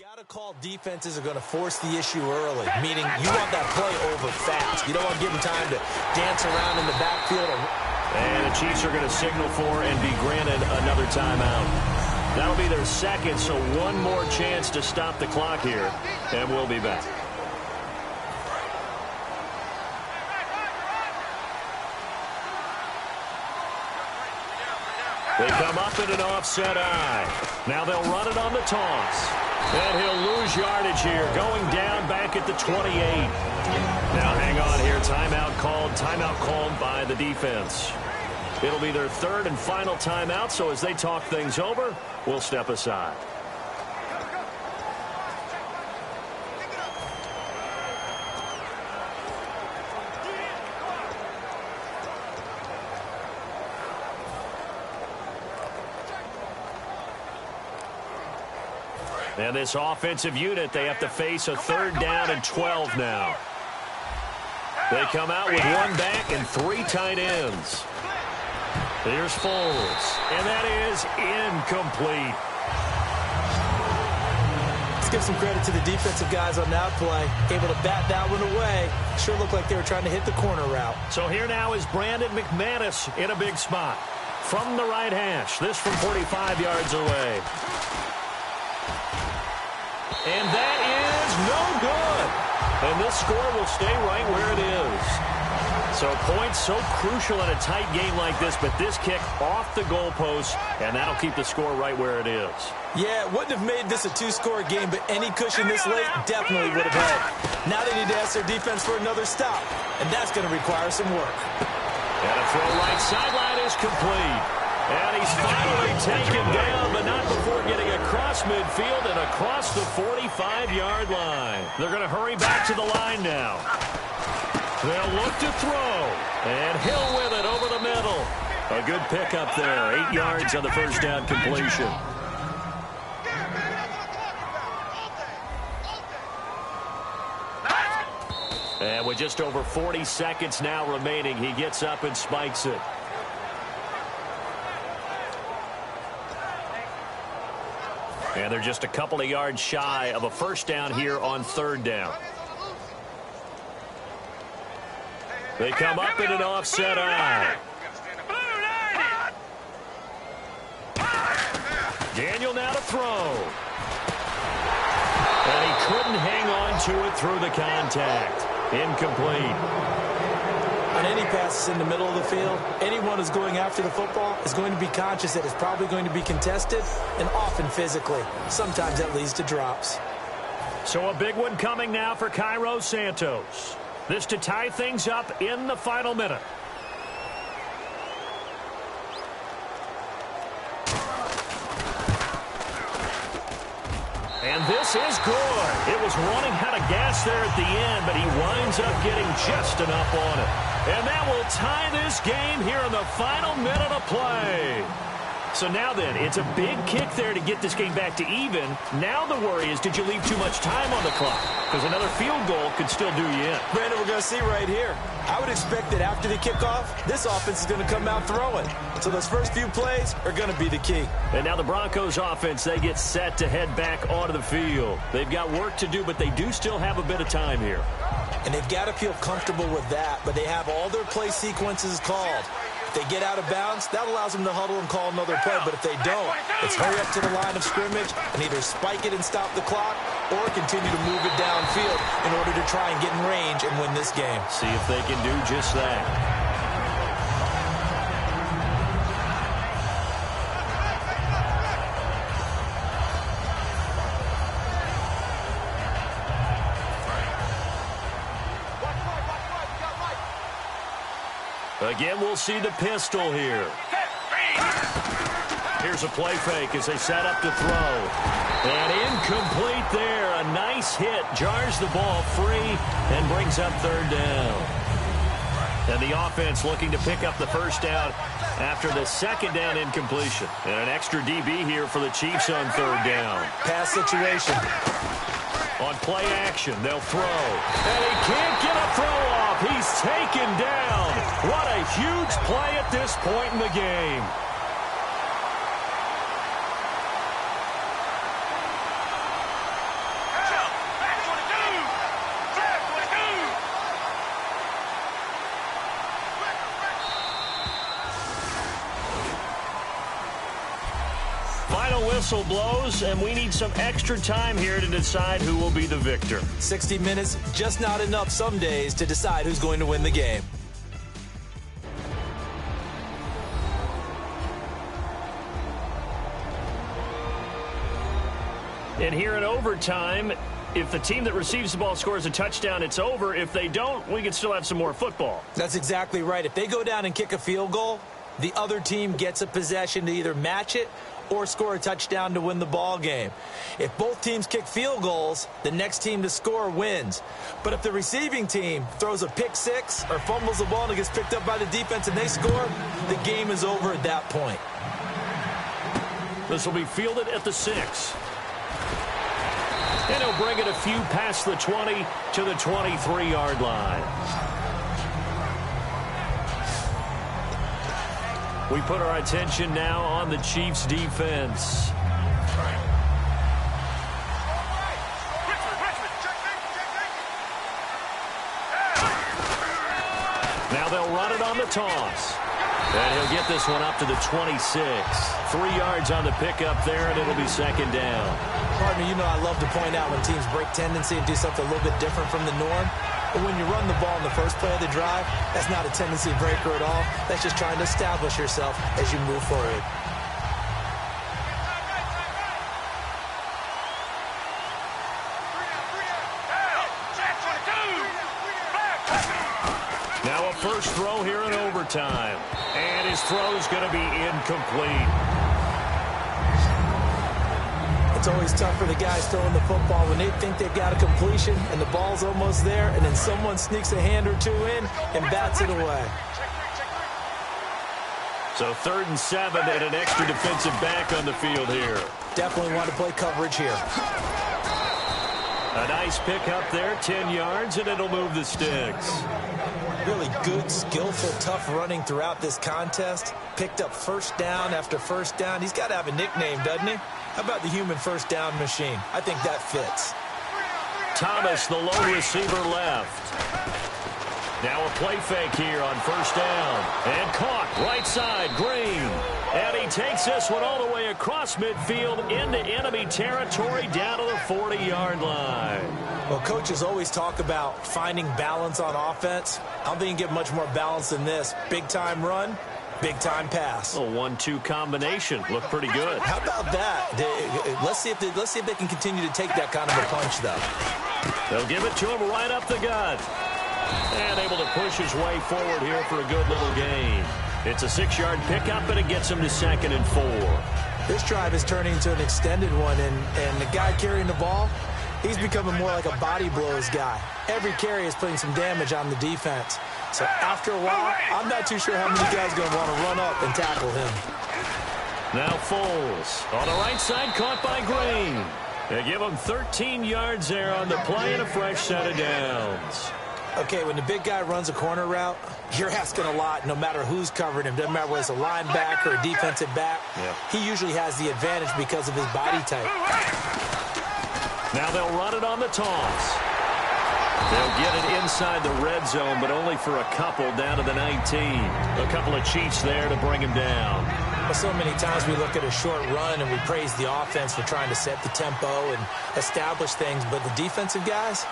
Gotta call defenses are going to force the issue early, meaning you want that play over fast. You don't want to give them time to dance around in the backfield. And the Chiefs are going to signal for and be granted another timeout. That'll be their second, so one more chance to stop the clock here, and we'll be back. They come up in an offset eye. Now they'll run it on the toss. And he'll lose yardage here, going down back at the 28. Now hang on here. Timeout called by the defense. It'll be their third and final timeout, so as they talk things over, we'll step aside. And this offensive unit, they have to face a third down and 12 now. They come out with one back and three tight ends. Here's Foles, and that is incomplete. Let's give some credit to the defensive guys on that play. Able to bat that one away. Sure looked like they were trying to hit the corner route. So here now is Brandon McManus in a big spot. From the right hash, this from 45 yards away. And that is no good. And this score will stay right where it is. So points so crucial in a tight game like this, but this kick off the goalpost, and that'll keep the score right where it is. Yeah, it wouldn't have made this a two-score game, but any cushion this late definitely would have helped. Now they need to ask their defense for another stop, and that's going to require some work. And a throw right sideline is complete. And he's finally taken down, but not before getting across midfield and across the 45-yard line. They're going to hurry back to the line now. They'll look to throw. And Hill with it over the middle. A good pickup there. 8 yards on the first down completion. And with just over 40 seconds now remaining, he gets up and spikes it. And they're just a couple of yards shy of a first down here on third down. They come up in an offset eye. Daniel now to throw. And he couldn't hang on to it through the contact. Incomplete. On any passes in the middle of the field, anyone who's going after the football is going to be conscious that it's probably going to be contested, and often physically. Sometimes that leads to drops. So a big one coming now for Cairo Santos. This to tie things up in the final minute. And this is good. It was running out of gas there at the end, but he winds up getting just enough on it. And that will tie this game here in the final minute of play. So now then, it's a big kick there to get this game back to even. Now the worry is, did you leave too much time on the clock? Because another field goal could still do you in. Brandon, we're going to see right here. I would expect that after the kickoff, this offense is going to come out throwing. So those first few plays are going to be the key. And now the Broncos offense, they get set to head back onto the field. They've got work to do, but they do still have a bit of time here. And they've got to feel comfortable with that, but they have all their play sequences called. If they get out of bounds, that allows them to huddle and call another play. But if they don't, it's hurry up to the line of scrimmage and either spike it and stop the clock or continue to move it downfield in order to try and get in range and win this game. See if they can do just that. Again, we'll see the pistol here. Here's a play fake as they set up to throw. And incomplete there. A nice hit. Jars the ball free and brings up third down. And the offense looking to pick up the first down after the second down incompletion. And an extra DB here for the Chiefs on third down. Pass situation. On play action, they'll throw. And he can't get a throw off. He's taken down. What a huge play at this point in the game. Final whistle blows, and we need some extra time here to decide who will be the victor. 60 minutes, just not enough some days to decide who's going to win the game. And here in overtime, if the team that receives the ball scores a touchdown, it's over. If they don't, we can still have some more football. That's exactly right. If they go down and kick a field goal, the other team gets a possession to either match it or score a touchdown to win the ball game. If both teams kick field goals, the next team to score wins. But if the receiving team throws a pick six or fumbles the ball and it gets picked up by the defense and they score, the game is over at that point. This will be fielded at the 6. And he'll bring it a few past the 20 to the 23-yard line. We put our attention now on the Chiefs' defense. Now they'll run it on the toss. And he'll get this one up to the 26. 3 yards on the pickup there, and it'll be second down. Partner, you know I love to point out when teams break tendency and do something a little bit different from the norm. But when you run the ball in the first play of the drive, that's not a tendency breaker at all. That's just trying to establish yourself as you move forward. Now a first throw here in overtime. And his throw is going to be incomplete. It's always tough for the guys throwing the football when they think they've got a completion and the ball's almost there, and then someone sneaks a hand or two in and bats it away. So 3rd and 7 and an extra defensive back on the field here. Definitely want to play coverage here. A nice pick up there, 10 yards, and it'll move the sticks. Really good, skillful, tough running throughout this contest. Picked up first down after first down. He's got to have a nickname, doesn't he? How about the human first down machine? I think that fits. Thomas, the lone receiver, left. Now a play fake here on first down. And caught right side, Green. And he takes this one all the way across midfield into enemy territory down to the 40-yard line. Well, coaches always talk about finding balance on offense. I don't think you can get much more balance than this. Big-time run, big-time pass. A 1-2 combination. Looked pretty good. How about that? Let's see if they can continue to take that kind of a punch, though. They'll give it to him right up the gut. And able to push his way forward here for a good little gain. It's a 6-yard pickup, and it gets him to 2nd and 4. This drive is turning into an extended one, and the guy carrying the ball, he's becoming more like a body blows guy. Every carry is putting some damage on the defense. So after a while, I'm not too sure how many guys are going to want to run up and tackle him. Now Foles on the right side, caught by Green. They give him 13 yards there on the play and a fresh set of downs. Okay, when the big guy runs a corner route, you're asking a lot no matter who's covering him. Doesn't matter whether it's a linebacker or a defensive back. Yeah. He usually has the advantage because of his body type. Now they'll run it on the toss. They'll get it inside the red zone, but only for a couple down to the 19. A couple of Chiefs there to bring him down. Well, so many times we look at a short run and we praise the offense for trying to set the tempo and establish things, but the defensive guys,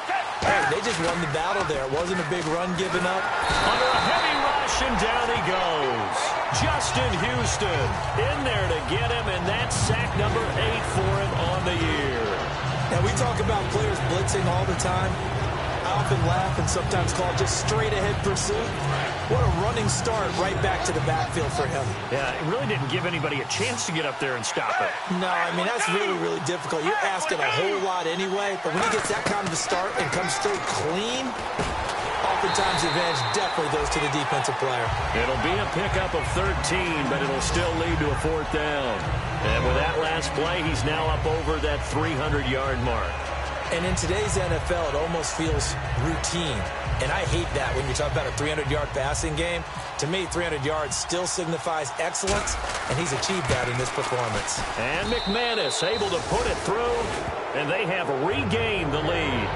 hey, they just won the battle there. It wasn't a big run given up. Under a heavy rush, and down he goes. Justin Houston in there to get him, and that's sack number 8 for him on the year. Now, we talk about players blitzing all the time. I often laugh and sometimes call it just straight-ahead pursuit. What a running start right back to the backfield for him. Yeah, it really didn't give anybody a chance to get up there and stop it. No, I mean, that's really, really difficult. You're asking a whole lot anyway, but when he gets that kind of a start and comes through clean, oftentimes the advantage definitely goes to the defensive player. It'll be a pickup of 13, but it'll still lead to a 4th down. And with that last play, he's now up over that 300-yard mark. And in today's NFL, it almost feels routine. And I hate that when you talk about a 300-yard passing game. To me, 300 yards still signifies excellence, and he's achieved that in this performance. And McManus able to put it through, and they have regained the lead.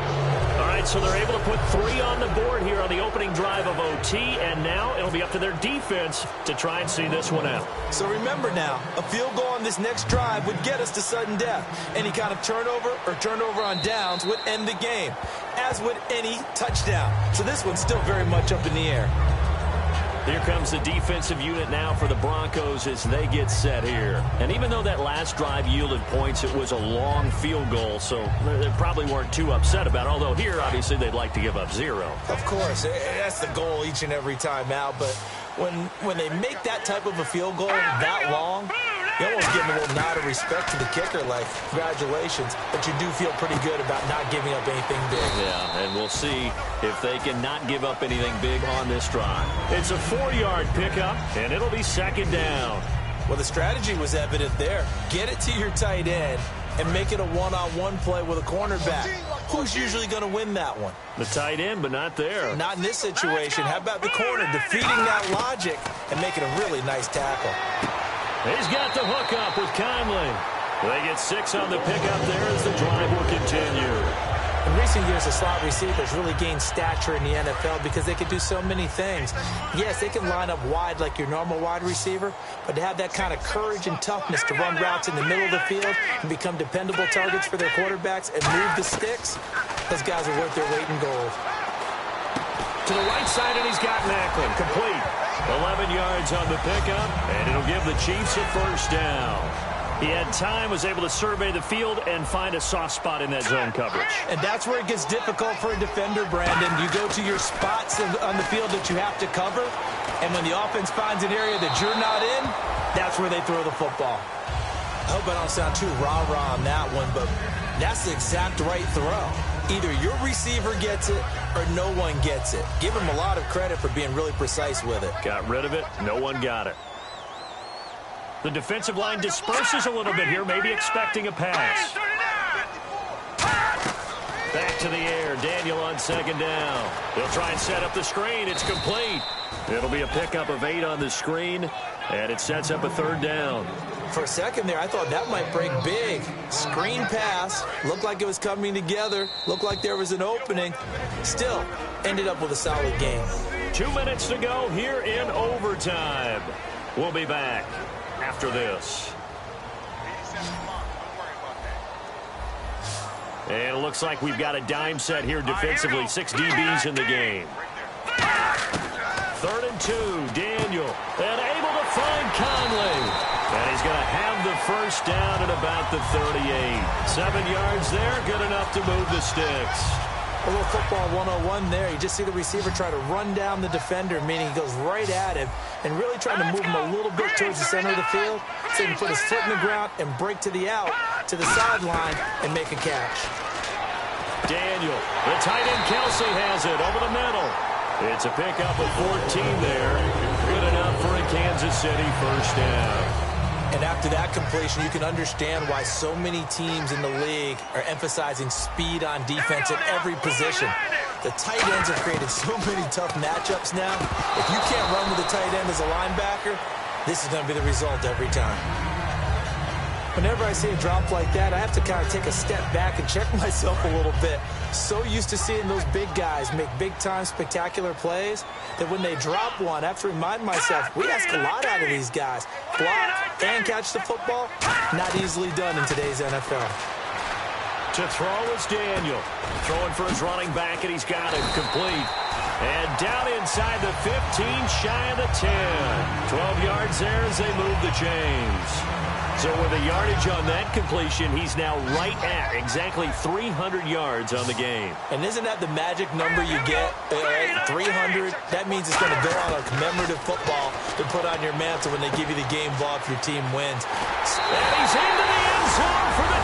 All right, right, so they're able to put 3 on the board here on the opening drive of OT, and now it'll be up to their defense to try and see this one out. So remember now, a field goal on this next drive would get us to sudden death. Any kind of turnover or turnover on downs would end the game, as would any touchdown. So this one's still very much up in the air. Here comes the defensive unit now for the Broncos as they get set here. And even though that last drive yielded points, it was a long field goal, so they probably weren't too upset about it. Although here, obviously, they'd like to give up 0. Of course, that's the goal each and every time out. But when they make that type of a field goal that long, you almost give them a little nod of respect to the kicker, like, congratulations. But you do feel pretty good about not giving up anything big. Yeah, and we'll see if they can not give up anything big on this drive. It's a 4-yard pickup, and it'll be 2nd down. Well, the strategy was evident there. Get it to your tight end and make it a one-on-one play with a cornerback. Who's usually going to win that one? The tight end, but not there. Not in this situation. How about the corner defeating that logic and making a really nice tackle? He's got the hook up with Conley. They get 6 on the pickup there as the drive will continue. In recent years, the slot receivers really gained stature in the NFL because they can do so many things. Yes, they can line up wide like your normal wide receiver, but to have that kind of courage and toughness to run routes in the middle of the field and become dependable targets for their quarterbacks and move the sticks, those guys are worth their weight in gold. To the right side, and he's got Macklin. Complete. 11 yards on the pickup, and it'll give the Chiefs a 1st down. He had time, was able to survey the field and find a soft spot in that zone coverage. And that's where it gets difficult for a defender, Brandon. You go to your spots on the field that you have to cover, and when the offense finds an area that you're not in, that's where they throw the football. I hope I don't sound too rah-rah on that one, but that's the exact right throw. Either your receiver gets it or no one gets it. Give him a lot of credit for being really precise with it. Got rid of it. No one got it. The defensive line disperses a little bit here, maybe expecting a pass. Back to the air. Daniel on 2nd down. They'll try and set up the screen. It's complete. It'll be a pickup of 8 on the screen, and it sets up a 3rd down. For a second there, I thought that might break big. Screen pass. Looked like it was coming together. Looked like there was an opening. Still, ended up with a solid game. 2 minutes to go here in overtime. We'll be back after this. And it looks like we've got a dime set here defensively. 6 DBs in the game. 3rd and 2. Daniel. And able to find Conley. And he's going to have the 1st down at about the 38. 7 yards there. Good enough to move the sticks. A little football 101 there. You just see the receiver try to run down the defender, meaning he goes right at him and really trying to move him a little bit towards the center of the field so he can put his foot in the ground and break to the out, to the sideline, and make a catch. Daniel, the tight end Kelsey has it over the middle. It's a pickup of 14 there. Good enough for a Kansas City 1st down. And after that completion, you can understand why so many teams in the league are emphasizing speed on defense at every position. The tight ends have created so many tough matchups now. If you can't run with the tight end as a linebacker, this is going to be the result every time. Whenever I see a drop like that, I have to kind of take a step back and check myself a little bit. So used to seeing those big guys make big-time spectacular plays that when they drop one, I have to remind myself, we ask a lot out of these guys. Block and catch the football, not easily done in today's NFL. To throw is Daniel. Throwing for his running back, and he's got it complete. And down inside the 15, shy of the 10. 12 yards there as they move the chains. So with the yardage on that completion, he's now right at exactly 300 yards on the game. And isn't that the magic number you get? 300, that means it's going to go on a commemorative football to put on your mantle when they give you the game ball if your team wins. And he's into the end zone for the